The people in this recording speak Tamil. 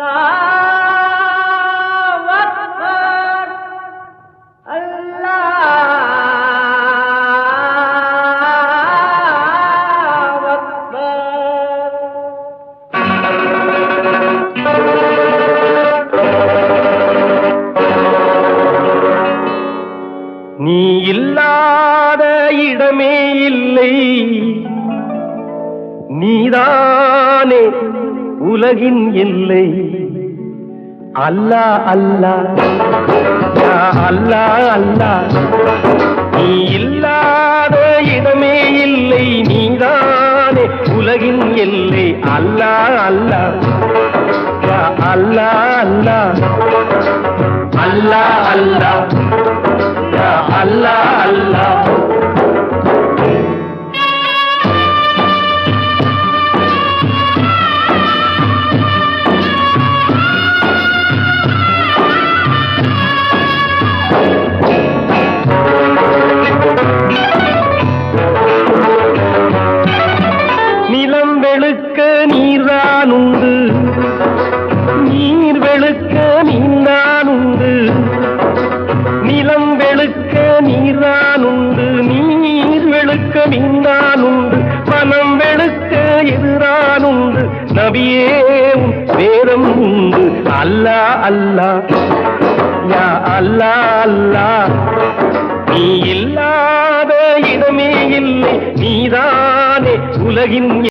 அல்லாஹ் அக்பர் அல்லாஹ் அக்பர். நீ இல்லாத இடமே இல்லை, நீதானே உலகின் எல்லை. அல்லாஹ் அல்லாஹ் யா அல்லாஹ் அல்லாஹ், நீ இல்லாத இடமே இல்லை, நீதானே உலகின் எல்லை. அல்லாஹ் அல்லாஹ் யா அல்லாஹ் அல்லாஹ், அல்லாஹ் அல்லாஹ் யா அல்லாஹ் அல்லாஹ். நிலம் வெளுக்க நீர்தான் உண்டு, நீர் வெளுக்க நீந்தான் உண்டு. நிலம் வெளுக்க நீர்தான் உண்டு, நீர் வெளுக்க நீந்தான் உண்டு. மனம் வெளுக்க எதிரான் உண்டு, நபியே வேதம் உண்டு. அல்லாஹ் அல்லாஹ் யா அல்லாஹ் அல்லாஹ், நீ இல்லாத இடமே இல்லை, நீதானே உலகின்